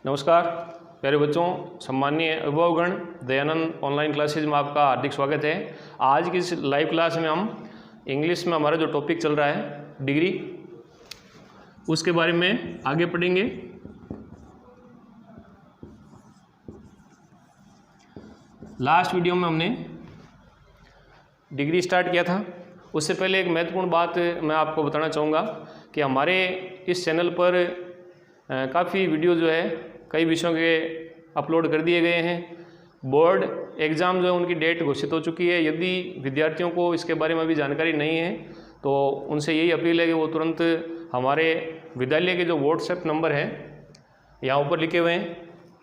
नमस्कार प्यारे बच्चों, सम्मानीय अभिभावकगण, दयानंद ऑनलाइन क्लासेज में आपका हार्दिक स्वागत है। आज की इस लाइव क्लास में हम इंग्लिश में हमारा जो टॉपिक चल रहा है डिग्री, उसके बारे में आगे पढ़ेंगे। लास्ट वीडियो में हमने डिग्री स्टार्ट किया था। उससे पहले एक महत्वपूर्ण बात मैं आपको बताना चाहूँगा कि हमारे इस चैनल पर काफ़ी वीडियो जो है कई विषयों के अपलोड कर दिए गए हैं। बोर्ड एग्ज़ाम जो है उनकी डेट घोषित हो चुकी है। यदि विद्यार्थियों को इसके बारे में अभी जानकारी नहीं है तो उनसे यही अपील है कि वो तुरंत हमारे विद्यालय के जो व्हाट्सएप नंबर है यहाँ ऊपर लिखे हुए हैं,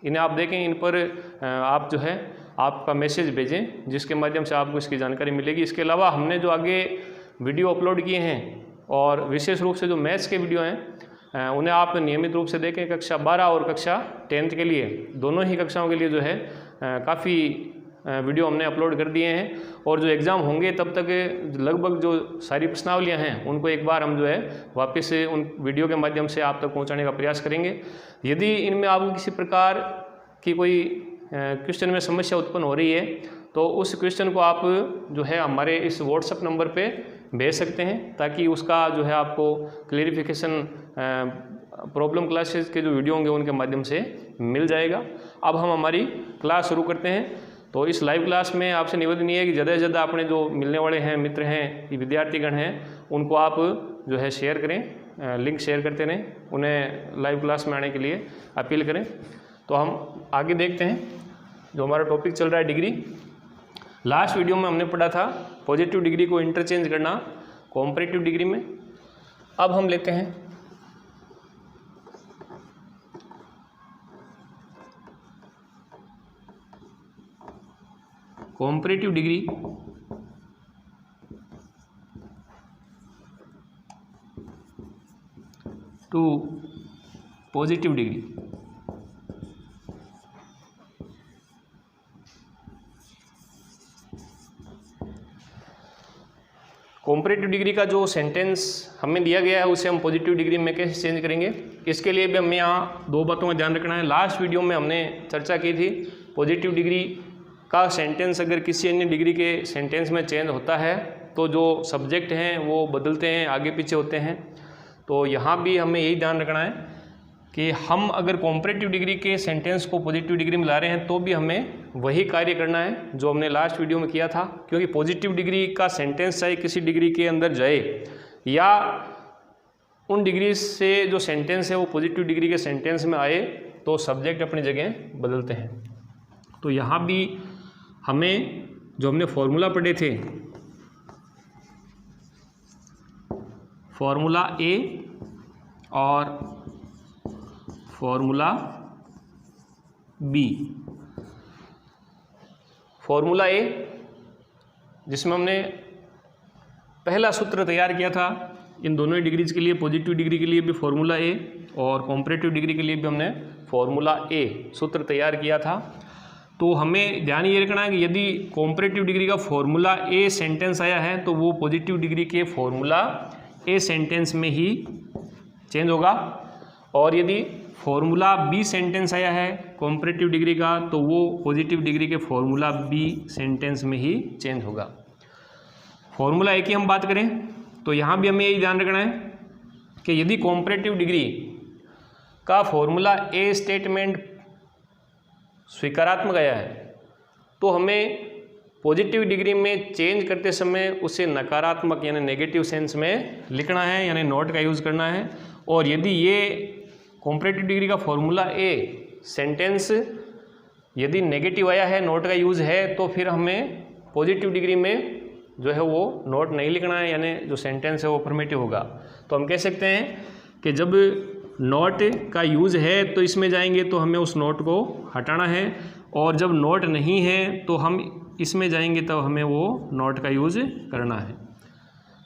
इन्हें आप देखें। इन पर आप जो है आपका मैसेज भेजें, जिसके माध्यम से आपको इसकी जानकारी मिलेगी। इसके अलावा हमने जो आगे वीडियो अपलोड किए हैं और विशेष रूप से जो मैथ्स के वीडियो हैं उन्हें आप नियमित रूप से देखें। कक्षा 12 और कक्षा 10th के लिए, दोनों ही कक्षाओं के लिए जो है काफ़ी वीडियो हमने अपलोड कर दिए हैं। और जो एग्ज़ाम होंगे तब तक लगभग जो सारी प्रश्नावलियाँ हैं उनको एक बार हम जो है वापस से उन वीडियो के माध्यम से आप तक पहुँचाने का प्रयास करेंगे। यदि इनमें आपको किसी प्रकार की कोई क्वेश्चन में समस्या उत्पन्न हो रही है तो उस क्वेश्चन को आप जो है हमारे इस व्हाट्सएप नंबर पे भेज सकते हैं, ताकि उसका जो है आपको क्लेरिफिकेशन प्रॉब्लम क्लासेस के जो वीडियो होंगे उनके माध्यम से मिल जाएगा। अब हम हमारी क्लास शुरू करते हैं। तो इस लाइव क्लास में आपसे निवेदन ये है कि ज़्यादा से ज़्यादा अपने जो मिलने वाले हैं मित्र हैं, विद्यार्थीगण हैं, उनको आप जो है शेयर करें, लिंक शेयर करते रहें, उन्हें लाइव क्लास में आने के लिए अपील करें। तो हम आगे देखते हैं जो हमारा टॉपिक चल रहा है डिग्री। लास्ट वीडियो में हमने पढ़ा था पॉजिटिव डिग्री को इंटरचेंज करना कॉम्परेटिव डिग्री में। अब हम लेते हैं comparative degree to positive degree. Comparative degree का जो सेंटेंस हमें दिया गया है उसे हम पॉजिटिव डिग्री में कैसे चेंज करेंगे, इसके लिए भी हमें यहाँ दो बातों का ध्यान रखना है। लास्ट वीडियो में हमने चर्चा की थी पॉजिटिव डिग्री का सेंटेंस अगर किसी अन्य डिग्री के सेंटेंस में चेंज होता है तो जो सब्जेक्ट हैं वो बदलते हैं, आगे पीछे होते हैं। तो यहाँ भी हमें यही ध्यान रखना है कि हम अगर कॉम्परेटिव डिग्री के सेंटेंस को पॉजिटिव डिग्री में ला रहे हैं तो भी हमें वही कार्य करना है जो हमने लास्ट वीडियो में किया था। क्योंकि पॉजिटिव डिग्री का सेंटेंस चाहे किसी डिग्री के अंदर जाए या उन डिग्री से जो सेंटेंस है वो पॉजिटिव डिग्री के सेंटेंस में आए तो सब्जेक्ट अपनी जगह बदलते हैं। तो यहाँ भी हमें जो हमने फॉर्मूला पढ़े थे, फॉर्मूला ए और फॉर्मूला बी। फॉर्मूला ए जिसमें हमने पहला सूत्र तैयार किया था इन दोनों ही डिग्रीज के लिए, पॉजिटिव डिग्री के लिए भी फॉर्मूला ए और कॉम्परेटिव डिग्री के लिए भी हमने फॉर्मूला ए सूत्र तैयार किया था। तो हमें ध्यान ये रखना है कि यदि कॉम्परेटिव डिग्री का फॉर्मूला ए सेंटेंस आया है तो वो पॉजिटिव डिग्री के फॉर्मूला ए सेंटेंस में ही चेंज होगा, और यदि फॉर्मूला बी सेंटेंस आया है कॉम्परेटिव डिग्री का तो वो पॉजिटिव डिग्री के फॉर्मूला बी सेंटेंस में ही चेंज होगा। फॉर्मूला ए की हम बात करें तो यहाँ भी हमें यही ध्यान रखना है कि यदि कॉम्परेटिव डिग्री का फॉर्मूला ए स्टेटमेंट स्वीकारात्मक आया है तो हमें पॉजिटिव डिग्री में चेंज करते समय उसे नकारात्मक यानी नेगेटिव सेंस में लिखना है, यानी नॉट का यूज़ करना है। और यदि ये कॉम्परेटिव डिग्री का फॉर्मूला ए सेंटेंस यदि नेगेटिव आया है, नॉट का यूज़ है, तो फिर हमें पॉजिटिव डिग्री में जो है वो नॉट नहीं लिखना है, यानी जो सेंटेंस है वो अफर्मेटिव होगा। तो हम कह सकते हैं कि जब नॉट का यूज़ है तो इसमें जाएंगे तो हमें उस नॉट को हटाना है, और जब नॉट नहीं है तो हम इसमें जाएंगे तब हमें वो नॉट का यूज़ करना है।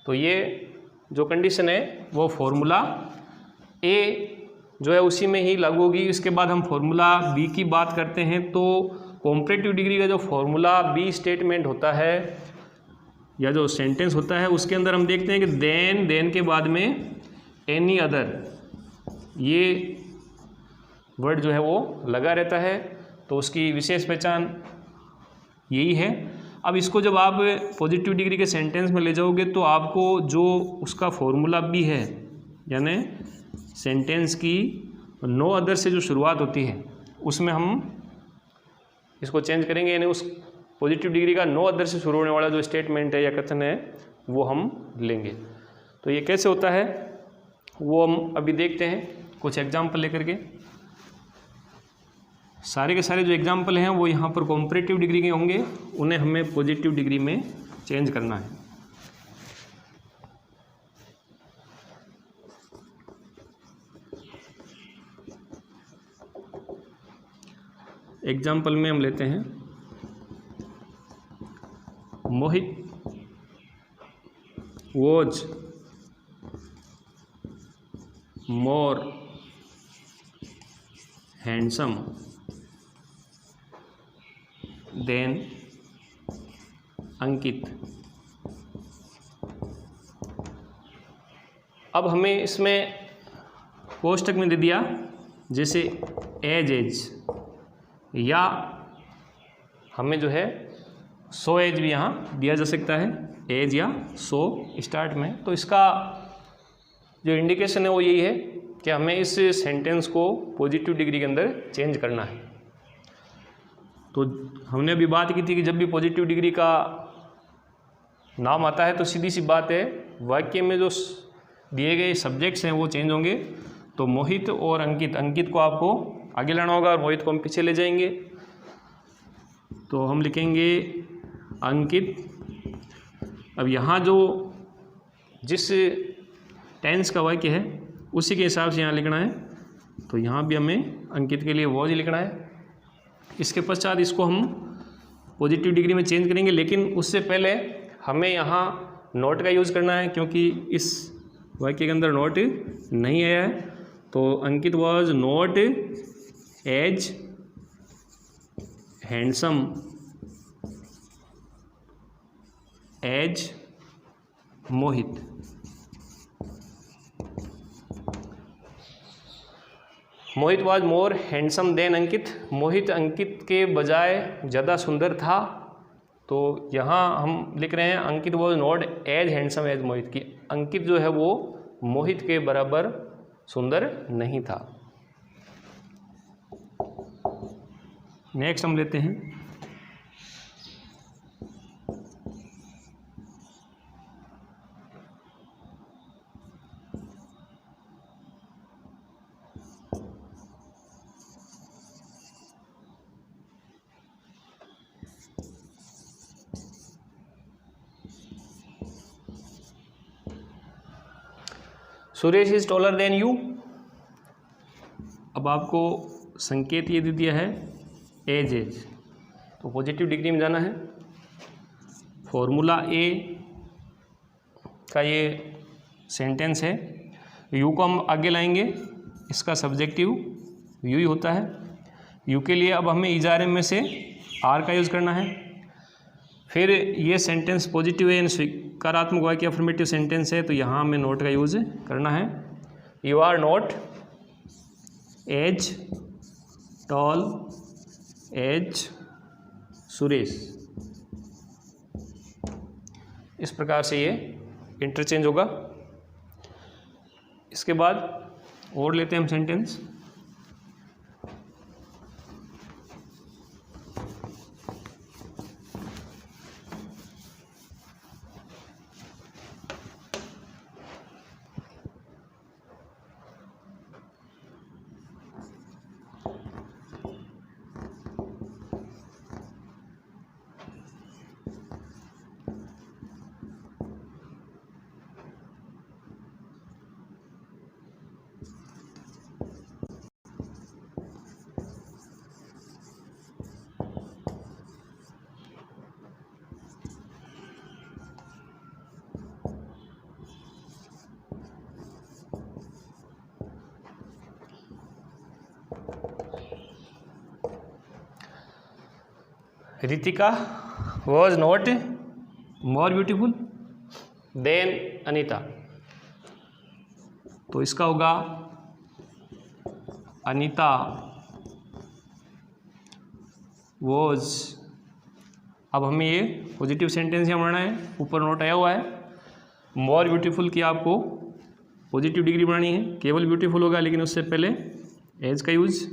तो ये जो कंडीशन है वो फॉर्मूला ए जो है उसी में ही लागू होगी। इसके बाद हम फॉर्मूला बी की बात करते हैं तो कॉम्परेटिव डिग्री का जो फॉर्मूला बी स्टेटमेंट होता है या जो सेंटेंस होता है उसके अंदर हम देखते हैं कि देन के बाद में एनी अदर, ये वर्ड जो है वो लगा रहता है, तो उसकी विशेष पहचान यही है। अब इसको जब आप पॉजिटिव डिग्री के सेंटेंस में ले जाओगे तो आपको जो उसका फॉर्मूला भी है, यानी सेंटेंस की नो अदर से जो शुरुआत होती है उसमें हम इसको चेंज करेंगे, यानी उस पॉजिटिव डिग्री का नो अदर से शुरू होने वाला जो स्टेटमेंट है या कथन है वो हम लेंगे। तो ये कैसे होता है वो हम अभी देखते हैं कुछ एग्जाम्पल लेकर के। सारे के सारे जो एग्जाम्पल हैं वो यहाँ पर कॉम्परेटिव डिग्री के होंगे, उन्हें हमें पॉजिटिव डिग्री में चेंज करना है। एग्जाम्पल में हम लेते हैं मोहित वॉज मोर हैंडसम देन अंकित। अब हमें इसमें कोष्टक में दे दिया जैसे एज या हमें जो है सो एज भी यहाँ दिया जा सकता है, एज या सो स्टार्ट में। तो इसका जो इंडिकेशन है वो यही है कि हमें इस सेंटेंस को पॉजिटिव डिग्री के अंदर चेंज करना है। तो हमने अभी बात की थी कि जब भी पॉजिटिव डिग्री का नाम आता है तो सीधी सी बात है वाक्य में जो दिए गए सब्जेक्ट्स हैं वो चेंज होंगे। तो मोहित और अंकित, अंकित को आपको आगे लाना होगा और मोहित को हम पीछे ले जाएंगे। तो हम लिखेंगे अंकित। अब यहाँ जो जिस टेंस का वाक्य है उसी के हिसाब से यहाँ लिखना है, तो यहाँ भी हमें अंकित के लिए वॉज लिखना है। इसके पश्चात इसको हम पॉजिटिव डिग्री में चेंज करेंगे, लेकिन उससे पहले हमें यहाँ नोट का यूज़ करना है क्योंकि इस वाक्य के अंदर नोट नहीं आया है। तो Ankit was not as handsome as Mohit. Mohit was more handsome than Ankit. Mohit Ankit के बजाय ज़्यादा सुंदर था। तो यहाँ हम लिख रहे हैं Ankit was not as handsome as Mohit, की अंकित जो है वो मोहित के बराबर सुंदर नहीं था। नेक्स्ट हम लेते हैं Suresh is taller than you. अब आपको संकेत ये दे दिया है एज, तो पॉजिटिव डिग्री में जाना है। फॉर्मूला ए का ये सेंटेंस है, यू को हम आगे लाएंगे, इसका सब्जेक्टिव यू ही होता है। यू के लिए अब हमें इजारे में से आर का यूज़ करना है। फिर ये सेंटेंस पॉजिटिव है यानी स्वीकारात्मक वाक्य अफर्मेटिव सेंटेंस है, तो यहाँ हमें नोट का यूज़ करना है। You are not as tall as Suresh. इस प्रकार से ये इंटरचेंज होगा। इसके बाद और लेते हैं हम sentence. Ritika was not more beautiful then Anita. तो इसका होगा अनीता वॉज, अब हमें ये पॉजिटिव सेंटेंस यहाँ बनाना है, ऊपर नोट आया हुआ है। मोर ब्यूटीफुल की आपको पॉजिटिव डिग्री बनानी है, केवल ब्यूटीफुल होगा, लेकिन उससे पहले एज का use.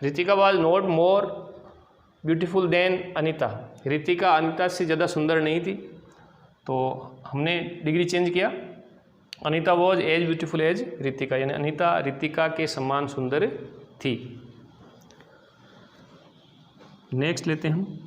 Ritika was not more beautiful then Anita, Ritika Anita से ज़्यादा सुंदर नहीं थी, तो हमने डिग्री चेंज किया। Anita was as beautiful as Ritika, यानी अनीता रितिका के समान सुंदर थी। नेक्स्ट लेते हैं हम,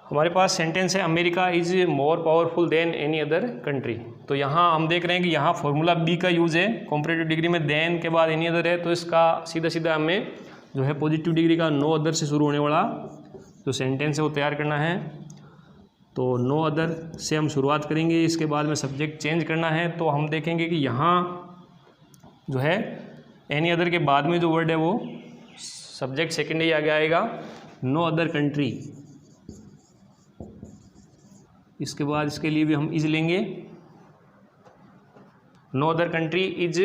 हमारे पास सेंटेंस है America is more powerful than any other country. तो यहाँ हम देख रहे हैं कि यहाँ फॉर्मूला बी का यूज़ है, कॉम्परेटिव डिग्री में देन के बाद एनी अदर है, तो इसका सीधा सीधा हमें जो है पॉजिटिव डिग्री का नो अदर से शुरू होने वाला जो सेंटेंस है वो तैयार करना है। तो नो अदर से हम शुरुआत करेंगे, इसके बाद में सब्जेक्ट चेंज करना है। तो हम देखेंगे कि यहाँ जो है एनी अदर के बाद में जो वर्ड है वो सब्जेक्ट सेकेंडरी आगे आएगा, नो अदर कंट्री। इसके बाद इसके लिए भी हम इज लेंगे, no other country is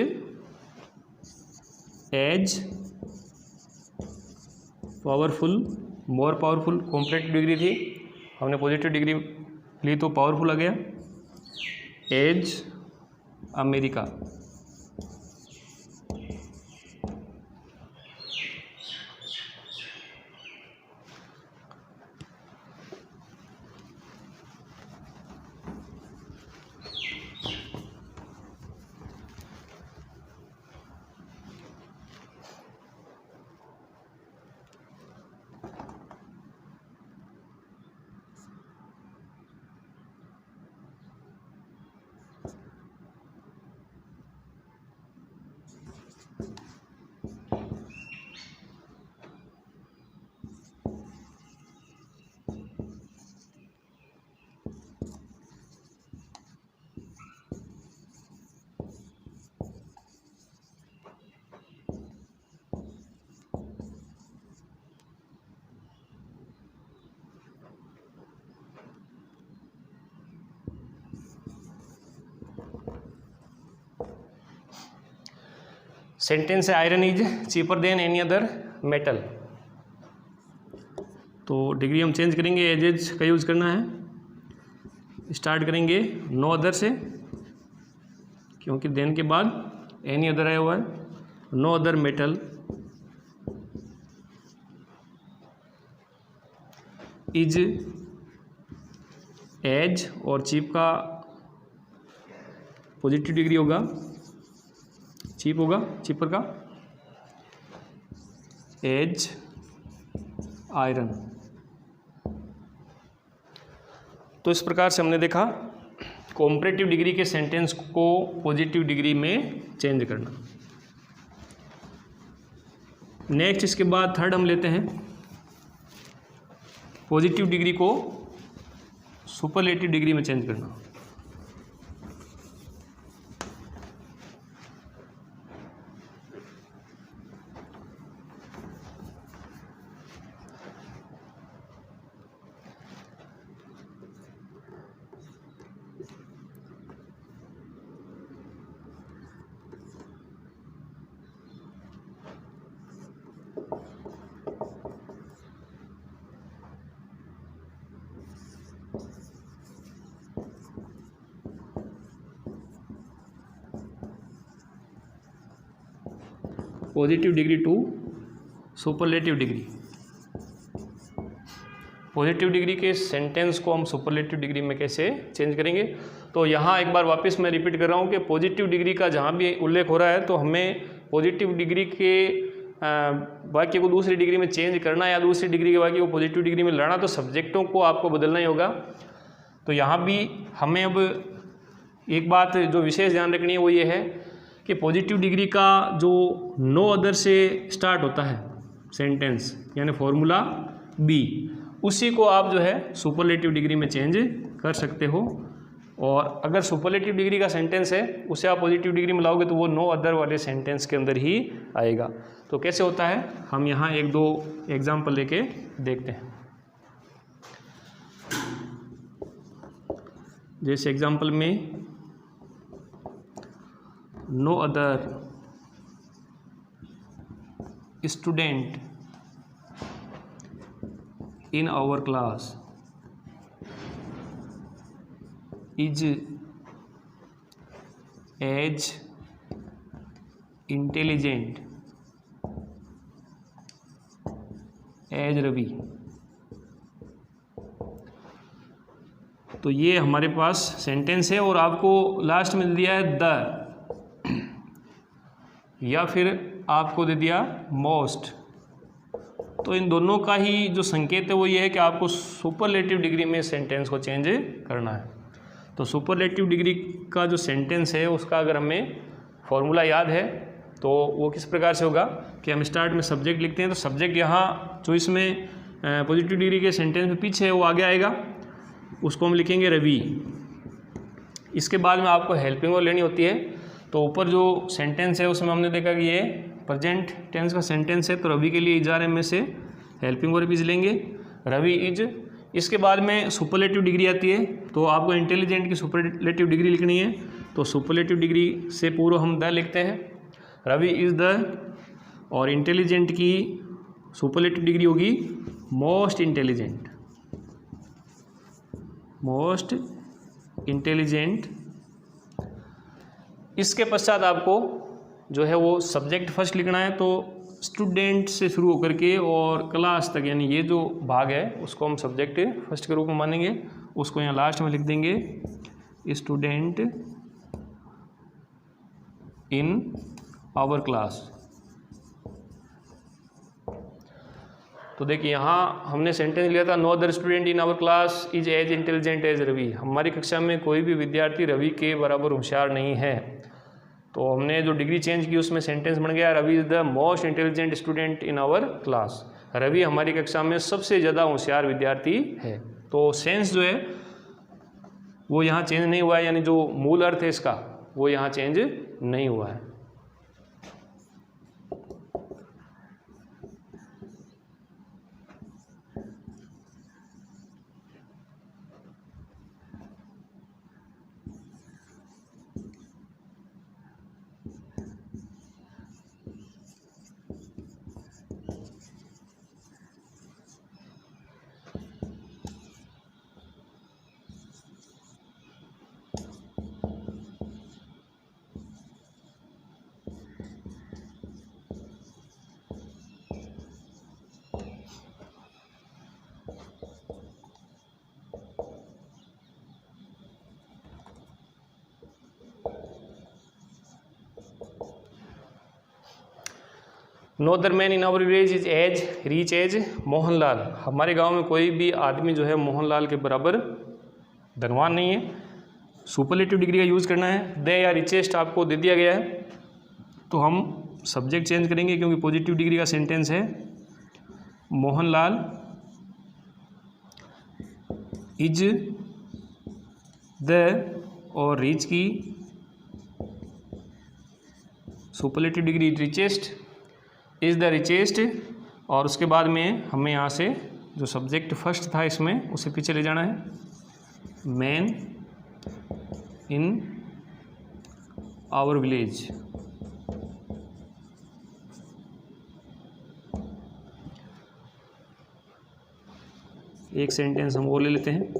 as powerful, more powerful comparative degree थी, हमने पॉजिटिव डिग्री ली तो पावरफुल आ गया, एज अमेरिका। सेंटेंस है iron is cheaper than any other metal. तो डिग्री हम चेंज करेंगे, एज का यूज़ करना है। स्टार्ट करेंगे नो अदर से, क्योंकि देन के बाद एनी अदर आया हुआ है। No other metal is as, और चीप का पॉजिटिव डिग्री होगा, चीप होगा, चीपर का एज आयरन। तो इस प्रकार से हमने देखा कॉम्परेटिव डिग्री के सेंटेंस को पॉजिटिव डिग्री में चेंज करना। नेक्स्ट इसके बाद थर्ड हम लेते हैं पॉजिटिव डिग्री को सुपरलेटिव डिग्री में चेंज करना। Positive degree to superlative degree. Positive degree के सेंटेंस को हम सुपरलेटिव डिग्री में कैसे चेंज करेंगे। तो यहाँ एक बार वापस मैं रिपीट कर रहा हूँ कि पॉजिटिव डिग्री का जहाँ भी उल्लेख हो रहा है तो हमें पॉजिटिव डिग्री के वाक्य को दूसरी डिग्री में चेंज करना या दूसरी डिग्री के वाक्य को पॉजिटिव डिग्री में लाना, तो सब्जेक्टों को आपको बदलना ही होगा। तो यहाँ भी हमें अब एक बात जो विशेष ध्यान रखनी है वो ये है कि पॉजिटिव डिग्री का जो नो अदर से स्टार्ट होता है सेंटेंस यानी फॉर्मूला बी, उसी को आप जो है सुपरलेटिव डिग्री में चेंज कर सकते हो। और अगर सुपरलेटिव डिग्री का सेंटेंस है उसे आप पॉजिटिव डिग्री में लाओगे तो वो नो अदर वाले सेंटेंस के अंदर ही आएगा। तो कैसे होता है हम यहाँ एक दो एग्जाम्पल लेके देखते हैं। जैसे एग्जाम्पल में no other student in our class is as intelligent as Ravi. तो ये हमारे पास सेंटेंस है और आपको लास्ट में दे दिया है द, या फिर आपको दे दिया मोस्ट। तो इन दोनों का ही जो संकेत है वो ये है कि आपको सुपरलेटिव डिग्री में सेंटेंस को चेंज करना है। तो सुपरलेटिव डिग्री का जो सेंटेंस है उसका अगर हमें फॉर्मूला याद है तो वो किस प्रकार से होगा कि हम स्टार्ट में सब्जेक्ट लिखते हैं, तो सब्जेक्ट यहाँ जो इसमें पॉजिटिव डिग्री के सेंटेंस में पीछे है वो आगे आएगा, उसको हम लिखेंगे रवि। इसके बाद में आपको हेल्पिंग वर्ब लेनी होती है। तो ऊपर जो सेंटेंस है उसमें हमने देखा कि ये प्रेजेंट टेंस का सेंटेंस है, तो रवि के लिए इज आर एम में से हेल्पिंग वर्ब इज लेंगे, रवि इज। इसके बाद में सुपरलेटिव डिग्री आती है, तो आपको इंटेलिजेंट की सुपरलेटिव डिग्री लिखनी है। तो सुपरलेटिव डिग्री से पूर्व हम द लिखते हैं, रवि इज़ द, और इंटेलिजेंट की सुपरलेटिव डिग्री होगी मोस्ट इंटेलिजेंट, मोस्ट इंटेलिजेंट। इसके पश्चात आपको जो है वो सब्जेक्ट फर्स्ट लिखना है। तो स्टूडेंट से शुरू होकर के और क्लास तक, यानी ये जो भाग है उसको हम सब्जेक्ट फर्स्ट के रूप में मानेंगे, उसको यहाँ लास्ट में लिख देंगे स्टूडेंट इन आवर क्लास। तो देखिए यहाँ हमने सेंटेंस लिया था no other student in our class is as intelligent as Ravi. हमारी कक्षा में कोई भी विद्यार्थी रवि के बराबर होशियार नहीं है। तो हमने जो डिग्री चेंज की उसमें सेंटेंस बन गया Ravi is the most intelligent student in our class. Ravi हमारी कक्षा में सबसे ज़्यादा होशियार विद्यार्थी है। तो सेंस जो है वो यहाँ चेंज नहीं हुआ है, यानी जो मूल अर्थ है इसका वो यहाँ चेंज नहीं हुआ है। No other man in our village is as rich as Mohanlal. हमारे गांव में कोई भी आदमी जो है मोहनलाल के बराबर धनवान नहीं है। सुपरलेटिव डिग्री का यूज़ करना है, दे या रिचेस्ट आपको दे दिया गया है, तो हम सब्जेक्ट चेंज करेंगे क्योंकि पॉजिटिव डिग्री का सेंटेंस है। मोहनलाल इज द, और रिच की superlative degree richest, is the richest, और उसके बाद में हमें यहाँ से जो सब्जेक्ट फर्स्ट था इसमें उसे पीछे ले जाना है, मैन इन आवर विलेज। एक सेंटेंस हम वो ले लेते हैं,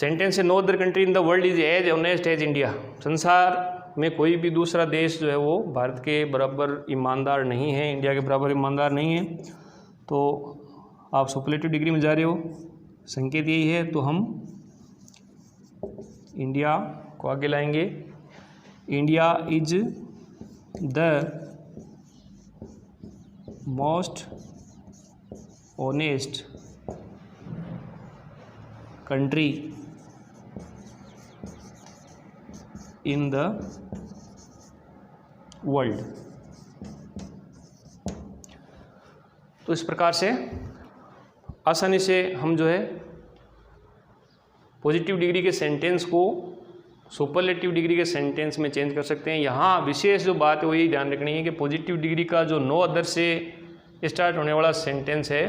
सेंटेंस है, no other country in the world is as honest as India. संसार में कोई भी दूसरा देश जो है वो भारत के बराबर ईमानदार नहीं है, इंडिया के बराबर ईमानदार नहीं है। तो आप सुपरलेटिव डिग्री में जा रहे हो, संकेत यही है, तो हम इंडिया को आगे लाएंगे। India is the most honest country in the world. तो इस प्रकार से आसानी से हम जो है पॉजिटिव डिग्री के सेंटेंस को सुपरलेटिव डिग्री के सेंटेंस में चेंज कर सकते हैं। यहाँ विशेष जो बात है वो यही ध्यान रखनी है कि पॉजिटिव डिग्री का जो नो अदर से स्टार्ट होने वाला सेंटेंस है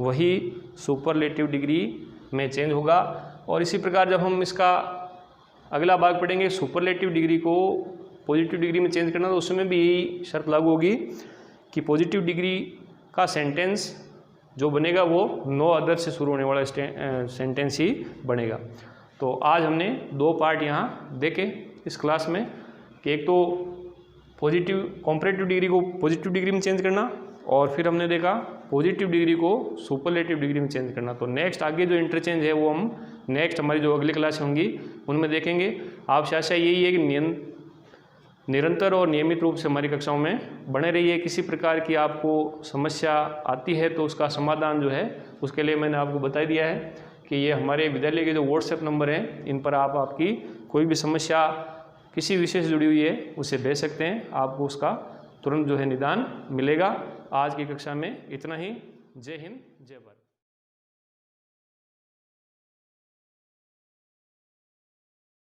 वही सुपरलेटिव डिग्री में चेंज होगा। और इसी प्रकार जब हम इसका अगला भाग पढ़ेंगे सुपरलेटिव डिग्री को पॉजिटिव डिग्री में चेंज करना, तो उसमें भी यही शर्त लागू होगी कि पॉजिटिव डिग्री का सेंटेंस जो बनेगा वो नो अदर से शुरू होने वाला सेंटेंस ही बनेगा। तो आज हमने दो पार्ट यहाँ देखे इस क्लास में कि एक तो पॉजिटिव कंपैरेटिव डिग्री को पॉजिटिव डिग्री में चेंज करना, और फिर हमने देखा पॉजिटिव डिग्री को सुपरलेटिव डिग्री में चेंज करना। तो नेक्स्ट आगे जो इंटरचेंज है वो हम नेक्स्ट हमारी जो अगली क्लास होंगी उनमें देखेंगे। आपसे आशा यही है कि निरंतर और नियमित रूप से हमारी कक्षाओं में बने रहिए। किसी प्रकार की आपको समस्या आती है तो उसका समाधान जो है उसके लिए मैंने आपको बता दिया है कि ये हमारे विद्यालय के जो व्हाट्सएप नंबर हैं इन पर आप आपकी कोई भी समस्या किसी विषय से जुड़ी हुई है उसे भेज सकते हैं, आपको उसका तुरंत जो है निदान मिलेगा। आज की कक्षा में इतना ही। जय हिंद, जय भारत।